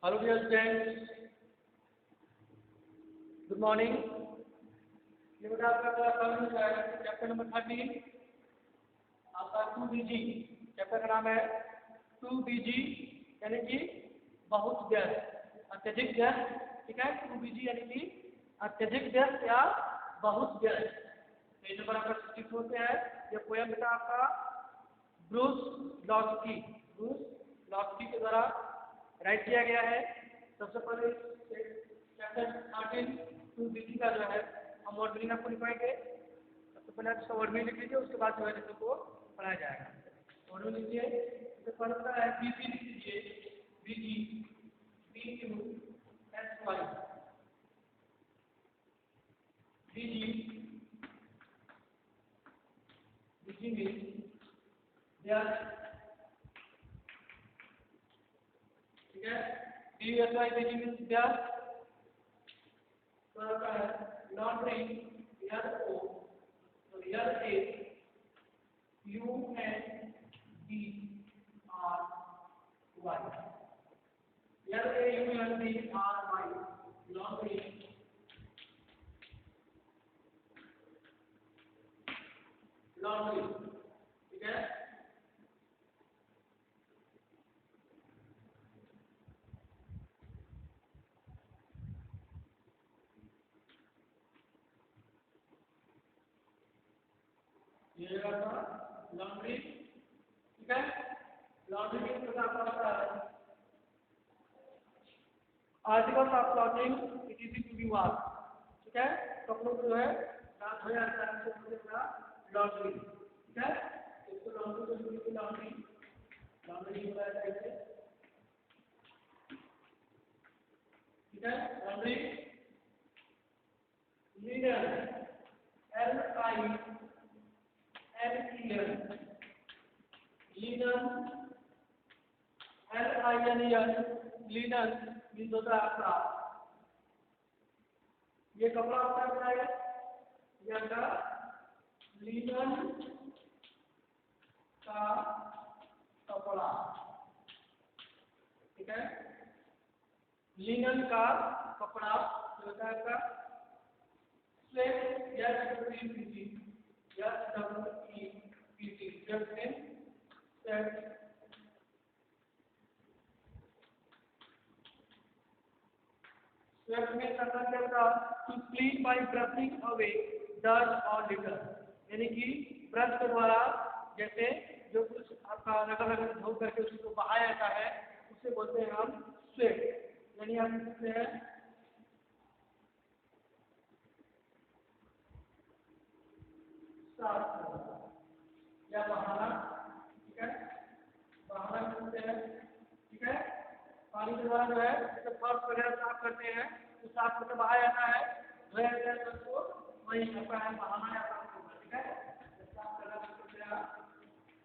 Hello dear students, good morning. ये बेटा आपका क्लास 7 का है, चैप्टर नंबर 13 आपका 2BG। चैप्टर का नाम है 2BG यानी कि बहुत व्यस्त, अत्यधिक व्यस्त। ठीक है, 2BG यानी कि अत्यधिक व्यस्त या बहुत व्यस्त। पेज नंबर आपका 64 पे है। ये पोयम बेटा आपका ब्रूस लॉस्की के द्वारा राइट किया गया है। सबसे पहले चैप्टर 13 2BG का जो है हम वर्ड मीनिंग आपको लिखवाएंगे। सबसे पहले आप इसका वर्ड मीनिंग लिख लीजिए, उसके बाद जो है लेसन को पढ़ाया जाएगा। वर्ड मीनिंग लिखिए। इससे पहले है बीसी लिख लीजिए, बीजी BUSY बीजी मीन्स व्यस्त। ठीक है, BUSY बीजी मीन्स व्यस्त। तो है लॉन्ड्री LO, तो LA UNDRY LAUNDRY लॉन्ड्री। ठीक है, ये रहा लॉन्ड्री। ठीक है, लॉन्ड्री के प्रकार आपका है articles of clothing, it is to be wash. ठीक है, कपड़ों को जो है साफ धोया जाता है, उसको बोलते हैं लॉन्ड्री। ठीक है, इसको लॉन्ड्री को लिखिए, लॉन्ड्री होता है कैसे। ठीक है, laundry. Linen LINEN, linen linen means होता है आपका ये कपड़ा होता है, ये आपका लिनन का कपड़ा। ठीक है, लिनन का कपड़ा जो होता है आपका स्वेट स्वेट में करना क्या होता है, to clean by brushing away dust और लिटर, यानी कि ब्रश के द्वारा जैसे जो कुछ आपका रगड़ धो करके उसको बहाया जाता है उसे बोलते हैं हम स्वेट। यानी हम कहते हैं साफ करना या बहाना। ठीक है, बहाना बोलते हैं। ठीक है, पानी के द्वारा जो है जब फर्श वगैरह साफ करते हैं तो साफ करके बहाया जाता है, धोया जाता है उसको, वही आपका है बहाना या साफ करना। ठीक है, साफ करना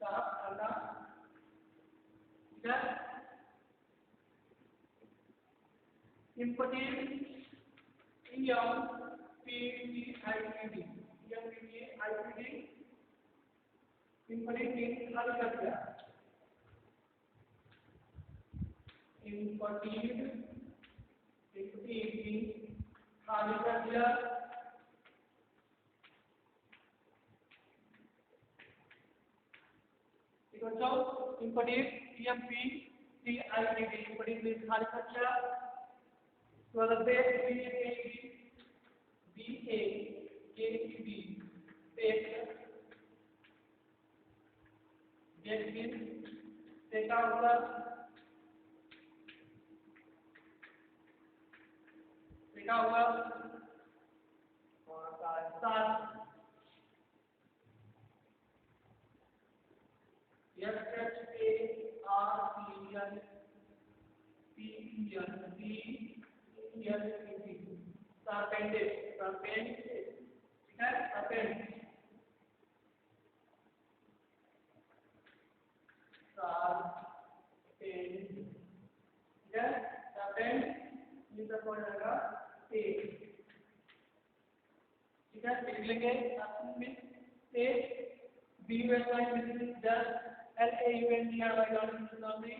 साफ करना। ठीक है, इम्पटीव इम्पटीव मीन्स खाली कर दिया। इम्पटीव मीन्स खाली कर दिया। इम्पटीव इम्पटीव मीन्स खाली कर दिया। तो अगर देखा होगा, देखा होगा और साथ ठीक है, लिख लेंगे BUSY LAUNDRY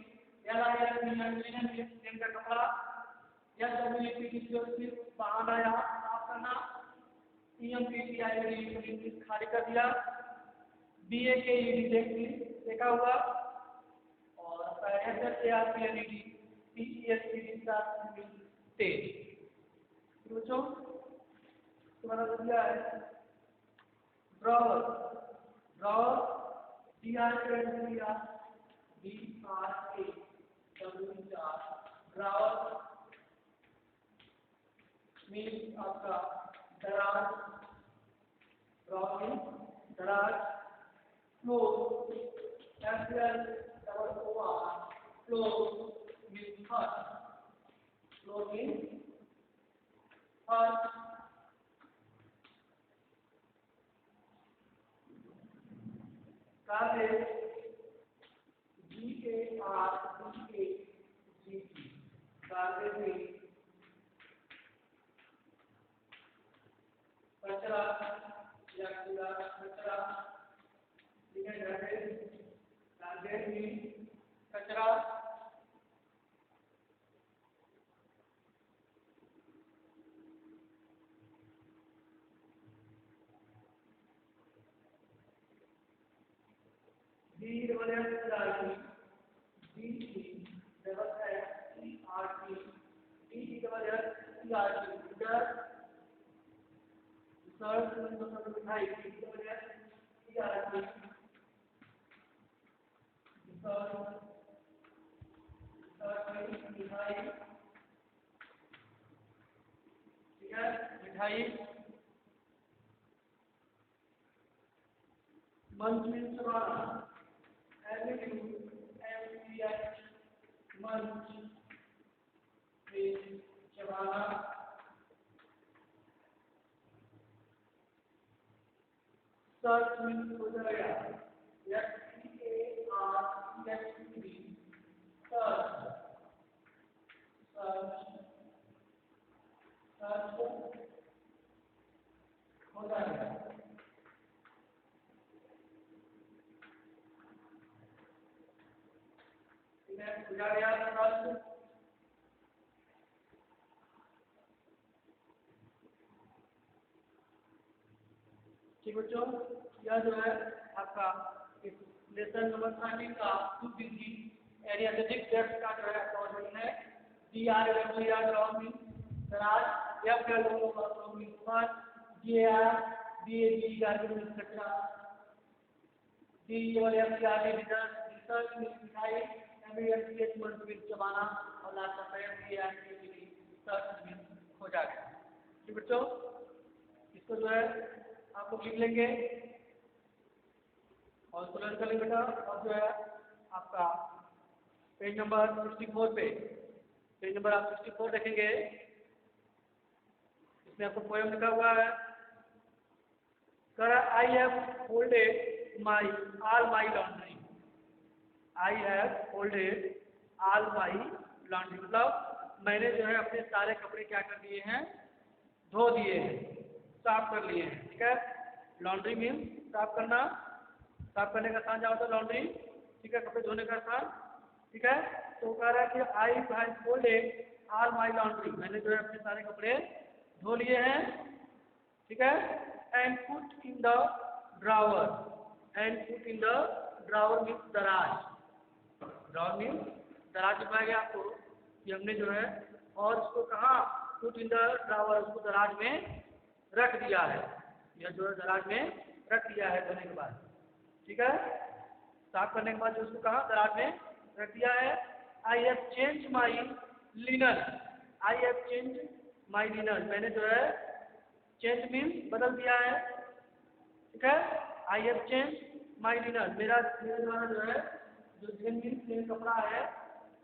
लिनन का कपड़ा, SWEPT बहाना यहाँ साफ करना, EMPTID खाली कर दिया, BAKED देखा हुआ, और SHARPNED PESPD तेज। बच्चों तुम्हारा हो गया है drawer, drawer DRA drawer means आपका दराज, ड्रॉवर मीन्स दराज, फ्लोर फ्लोर मीन्स फर्श, फ्लोर मीन्स फर्श, गार्बेज GARBAGE गार्बेज कचरा या कूड़ा कचरा, ठीक है, गार्बेज मीन्स कचरा, मिठाई, मंच में चबाना, मंच में चबाना, सर्च में हो जाएगा SEARCH सर्च, सर्च सर्च हो जाएगा। ठीक बच्चों, यह जो है आपका लेसन नंबर 13 का 2BG एरिया बेसिक डेप्थ का जो है कॉर्डिनेट है, DRA ड्रॉ मीन दराज, FL मीन फर्श, GAR BAG गार्बेज मीन कचरा, DE और FCRD रिसर्च मीन मिठाई, MENTH मीन चबाना, और लास्ट में FCRD सर्च मीन खोजा गया। ठीक बच्चों, इसको जो है आप लोग लिख लेंगे और तुरंत कर लेंगे बेटा। और जो है आपका पेज नंबर 64 पे, पेज नंबर आप 64 देखेंगे, इसमें आपको पोएम लिखा हुआ है, I have folded all my laundry, I have folded all my laundry, मतलब मैंने जो है अपने सारे कपड़े क्या कर दिए हैं, धो दिए हैं, साफ कर लिए हैं। ठीक है, लॉन्ड्री मीन्स साफ करना, साफ करने का स्थान जहाँ होता है लॉन्ड्री, ठीक है, कपड़े धोने का स्थान। ठीक है, तो कह रहा है कि I have folded all my laundry, मैंने जो है अपने सारे कपड़े धो लिए हैं। ठीक है, and put in the drawer, and put in the drawer means दराज, ड्रॉवर मीन्स दराज दिखाया गया आपको कि हमने जो है, और उसको कहा पुट इन द ड्रॉवर, उसको दराज में रख दिया है, यह जो है दराज में रख दिया है धोने के बाद। ठीक है, साफ करने के बाद जो उसको कहा दराज में रख दिया है। I have change my linen, I have change my linen, मैंने जो है चेंज मीन्स बदल दिया है। ठीक है, I have change my linen, मेरे द्वारा जो है जो लिनन मीन्स कपड़ा है,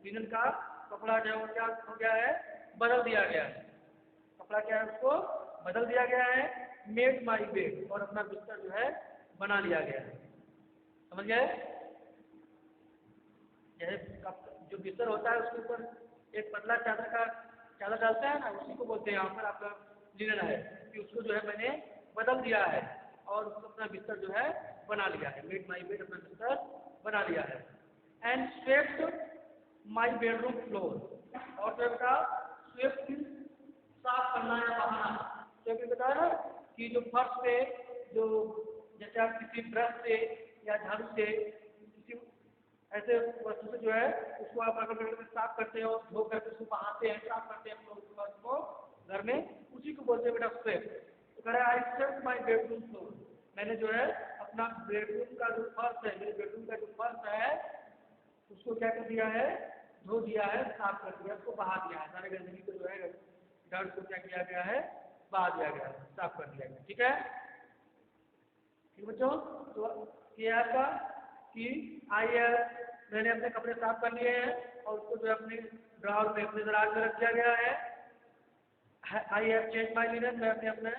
लिनन का कपड़ा जो है क्या हो गया है, बदल दिया गया है, कपड़ा क्या है उसको बदल दिया गया है। मेड माई बेड, और अपना बिस्तर जो है बना लिया गया है। समझ गए, जैसे जो बिस्तर होता है उसके ऊपर एक पतला चादर डालते हैं ना, उसी को बोलते हैं यहाँ पर आपका लिनन है, कि उसको जो है मैंने बदल दिया है और उसको अपना बिस्तर जो है बना लिया है। मेड माई बेड, अपना बिस्तर बना लिया है। And swept my bedroom floor. और जो बेटा स्वेप साफ करना या बहाना, तो अभी बताया ना कि जो फर्श पे जो जैसे आप किसी ब्रश से या झाड़ू से किसी ऐसे वस्तु से जो है उसको आप अगर साफ करते हो, धो करके उसको बहाते हैं, साफ करते हैं तो फर्श को घर में, उसी को बोलते हैं बेटा स्वेप। तो कह रहा है आई स्वेप माई बेडरूम फ्लोर, मैंने जो है अपना बेडरूम का जो फर्श है, मेरे बेडरूम का जो फर्श है उसको क्या कर दिया है, धो दिया है, साफ कर दिया, उसको बहा दिया है, सारे गंदगी को जो है डर को क्या किया गया है, बहा दिया गया है, साफ कर दिया गया। ठीक है, ठीक बच्चों। तो ये आपका कि आई मैंने अपने कपड़े साफ कर लिए हैं और उसको जो है अपने ड्रॉर में अपने दराज में रख दिया गया है। I have change my linen, मैं अपने अपने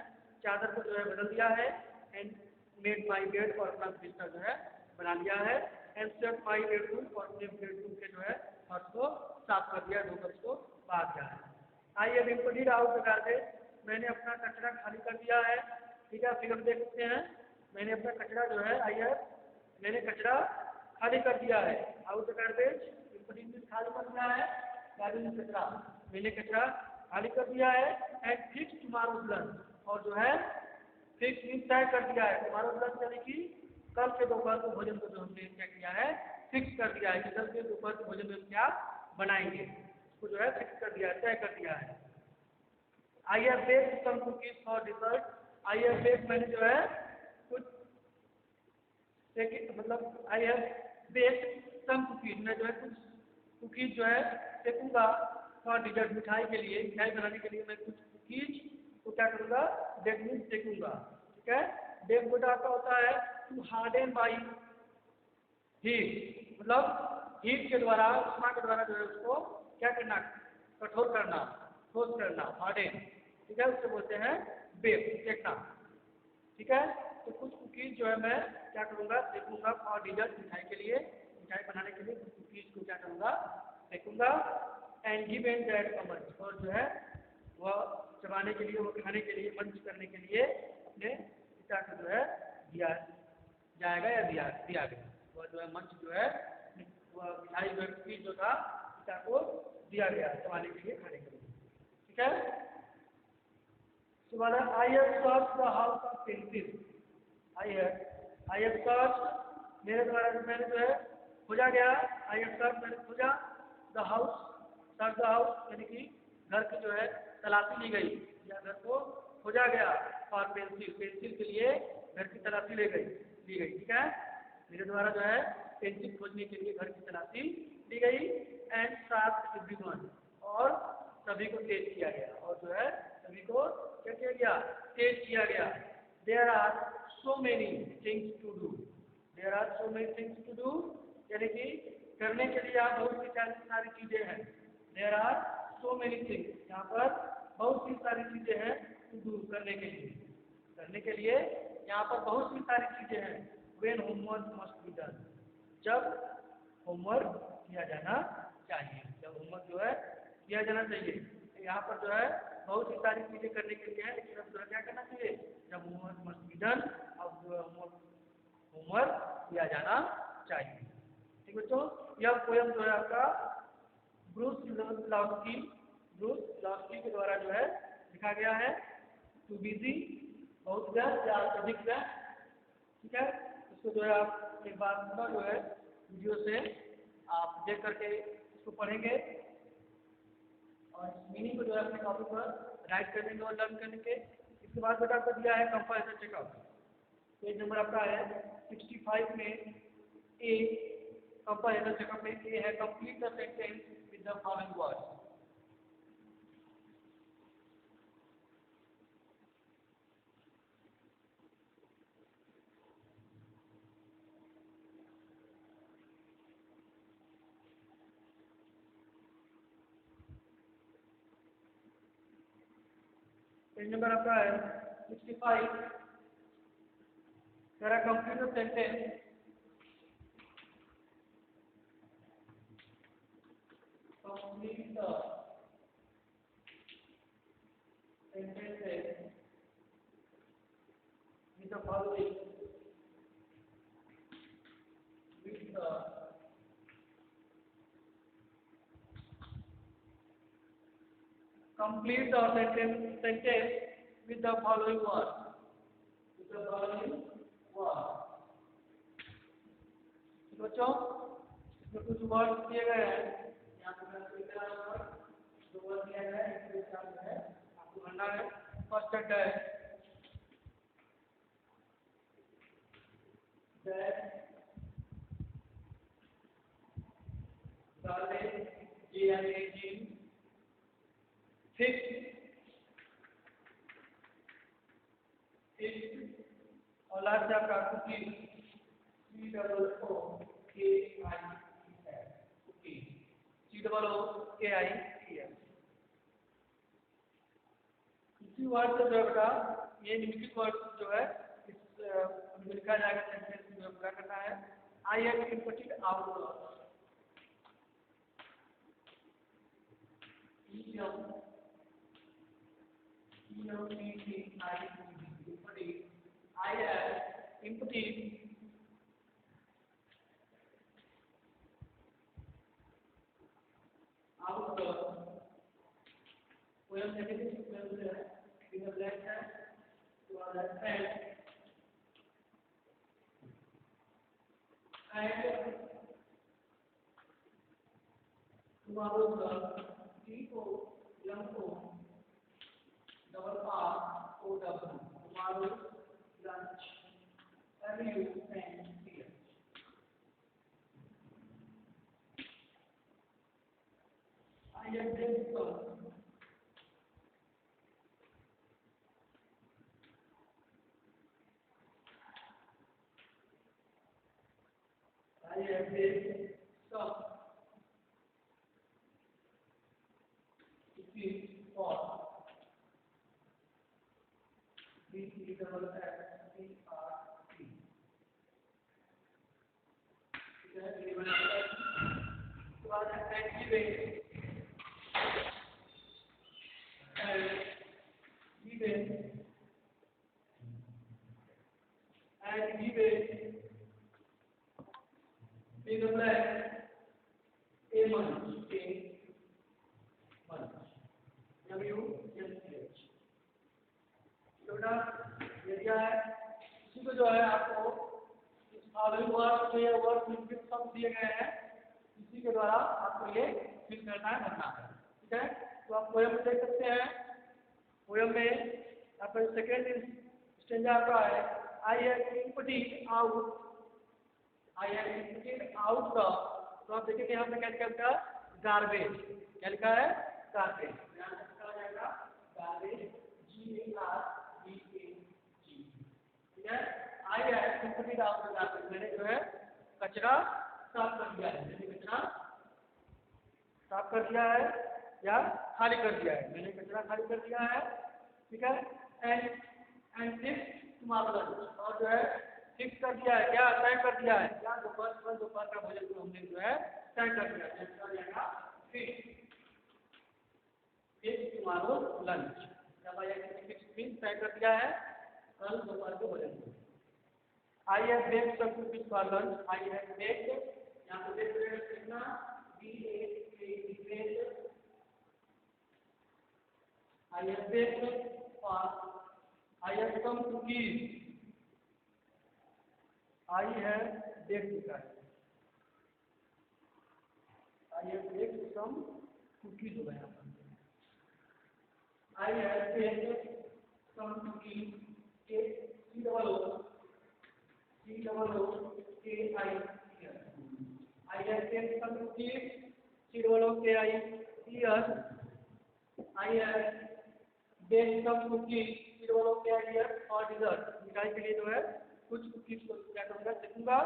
चादर को जो है बदल दिया है। एंड मेड माई बेड, और अपना बिस्तर जो है बना लिया है। एंड स्वेप्ट माई बेडरूम, और अपने बेडरूम के जो है फर्श को साफ कर दिया, धोकर उसको बाहर दिया है। I have emptied out the garbage, मैंने अपना कचरा खाली कर दिया है। ठीक है, फिर हम देख सकते हैं मैंने अपना कचरा जो है मैंने कचरा खाली कर दिया है। Out the garbage, emptied means खाली कर दिया है, गार्बेज कचरा, मैंने कचरा खाली कर दिया है। एंड फिक्स टुमारोज लंच, और जो है फिक्स मींस तय कर दिया है, टुमारोज लंच यानी कि कल के दोपहर को भोजन को जो हमने क्या किया है, फिक्स कर दिया है कि कल के दोपहर के भोजन में क्या बनाएंगे, उसको जो है फिक्स कर दिया है, तय कर दिया है। I have baked some cookies for dessert, I have baked, मैंने जो है कुछ मतलब I have baked some cookies, मैं जो है कुछ कुकीज जो है सेकूंगा फॉर डिजर्ट, मिठाई के लिए, मिठाई बनाने के लिए मैं कुछ कुकीज को क्या करूंगा, डेट मीन्स सेकूंगा। ठीक है, डेट बेटा आपका होता है टू हार्डन बाई हीट, मतलब हीट के द्वारा, उष्मा के द्वारा जो है उसको क्या करना, कठोर करना, ठोस करना, हार्डन। ठीक है, उससे बोलते हैं बेक, सेकना। ठीक है, तो कुछ कुकीज जो है मैं क्या करूंगा, सेकूंगा फॉर डिजर्ट, मिठाई के लिए, मिठाई बनाने के लिए कुछ कुकीज को क्या करूंगा, सेकूंगा। And give and that a munch, और जो है वह चबाने के लिए, वो खाने के लिए, मंच करने के लिए अपने पिता को जो है दिया जाएगा या दिया गया, वह जो है मंच जो है वह मिठाई जो कुकीज जो था पिता को दिया गया चबाने के लिए, खाने के लिए। ठीक है, सुबह I have search the house of pencil, I have search, मेरे द्वारा मैंने जो है खोजा गया, आई हैव सर्च मैंने खोजा, the house, search the house यानी कि घर की जो है तलाशी ली गई, या घर को खोजा गया, और पेंसिल, पेंसिल के लिए घर की तलाशी ली गई। ठीक है, मेरे द्वारा जो है पेंसिल खोजने के लिए घर की तलाशी ली गई। एंड साथ एवरीवन, और सभी को तेज किया गया, और जो है सभी को क्या किया गया, तेज किया गया। There are so many things to do, there are so many things to do यानी कि करने के लिए यहाँ बहुत सी सारी चीजें हैं। There are so many things, यहाँ पर बहुत सी सारी चीजें हैं, टू डू करने के लिए, करने के लिए यहाँ पर बहुत सी सारी चीजें हैं। When homework must be done, जब होमवर्क किया जाना चाहिए, जब होमवर्क जो है किया जाना चाहिए। यहाँ पर जो है बहुत सी सारी चीजें करने के लिए है, लेकिन अब जो है क्या करना चाहिए, जब होमवर्क मस्ट बी डन, अब जो है होमवर्क किया जाना चाहिए। ठीक बच्चों, यह पोयम जो है आपका ब्रूस लॉस्की के द्वारा जो है लिखा गया है। टू बिजी, बहुत व्यस्त या अधिक व्यस्त। ठीक है, इसको जो है आप एक बार पूरा जो है वीडियो से आप देख करके इसको पढ़ेंगे, और इस मीनिंग को जो है अपने कॉपी पर राइट कर देंगे और लर्न करने के। इसके बाद बेटा आपको दिया है कंपैरिजन चेकआउट, पेज नंबर आपका है 65 में ए, कंपैरिजन चेकअप में ए है complete the sentence with the following words. Page number आपका है 65, जरा complete the sentence, complete the sentences with the following, with the Complete the sentence with the following words. With the following words. बच्चों इसमें कुछ word दिए गए हैं, यहाँ पे मैं लिख रहा हूँ, दो वर्ड दिया गया है, एक एग्जाम है, आपको भरना है। फर्स्ट है और लास्ट आपका कुकीज, COOKIES। इसी वर्ड से जो है बेटा ये निम्नलिखित वर्ड जो है इस लिखा जाएगा सेंटेंस में पूरा करना है। I have inputted outdoor, I have inputted outdoor, we have negative sequence there, we have left hand to our left hand, and tomorrow T-O, young O, double R-O-W, tomorrow lunch, LUNCH. I have this one. I have this some. It is for DCFFCRT. So I activate and give it in the black a month, WNCH। छोटा area है, इसी को जो है आपको इस following word जो ये वर्ड निम्नलिखित शब्द दिए गए हैं, इसी के द्वारा आपको ये फिल करना है, भरना है। ठीक है, तो आप पोयम में देख सकते हैं। पोयम में आपका सेकेंड स्टेंजा आपका है I have inputted out the, तो आप देखेंगे यहाँ पे क्या लिखा है, गार्बेज। क्या लिखा है, गार्बेज। यहाँ पे लिखा जाएगा गार्बेज, GARBAGE। ठीक है, I have inputted out the garbage, मैंने जो है कचरा साफ कर दिया है, मैंने कचरा साफ कर दिया है या खाली कर दिया है, मैंने कचरा खाली कर दिया है। ठीक है, एंड फिक्स टुमारो लंच, और जो है फिक्स कर दिया है, क्या तय कर दिया है, क्या दोपहर का भोजन को हमने जो है तय कर दिया है, जैसा जाएगा फिक्स टुमारो लंच। क्या भाई फिक्स तय कर दिया है कल दोपहर के भोजन को। I have baked some cookies for lunch, I have baked, यहाँ पे बेक्ड लिखना BAKED, I have baked or I have some cookies, I have baked लिखा है, I have baked some cookies होगा यहाँ पर, I have baked some cookies, COOKIES, I have baked some cookies, COOKIES, I have baked some cookies, COOKIES और dessert, मिठाई के लिए जो है कुछ कुकीज को क्या करूँगा, लिखूंगा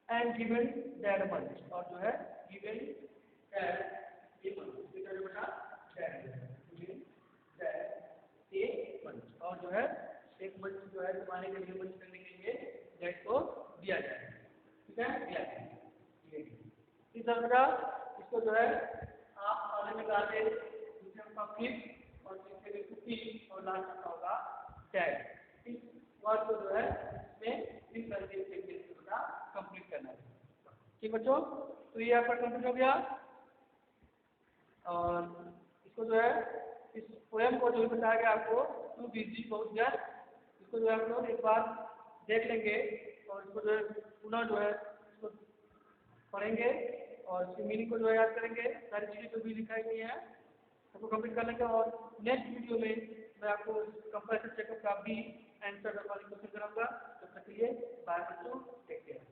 एंड गिवन दैट मंच, और जो है गिवन दैट ए मंच, बेटा जो बेटा दैट गिवन दैट ए मंच, और जो है एक मंच जो है तुम्हारे के लिए मंच करने के लिए दैट को दिया जाए। ठीक है, दिया जाए। इस तरह का इसको जो है आप आगे में डाल दें, दूसरे का फिक्स और तीसरे में कुकी और लास्ट का होगा टैग। इस वर्ड को जो है इसमें इस तरीके से कंप्लीट करना है। ठीक बच्चों, तो ये आपका कंप्लीट हो गया और इसको इसको जो है इस पोएम को जो बताया गया आपको टू बीजी बहुत जस्ट, इसको जो है आप लोग एक बार देख लेंगे और इसको जो है पुनः जो है इसको पढ़ेंगे और इसकी मीनिंग को जो है याद करेंगे, सारी चीज़ें जो भी लिखाई गई हैं सबको कंप्लीट कर लेंगे। और नेक्स्ट वीडियो में मैं आपको कंपैरेटिव चेकअप का भी आंसर वाली क्वेश्चन कराऊंगा। तब तक के लिए बाय बच्चों, टेक केयर।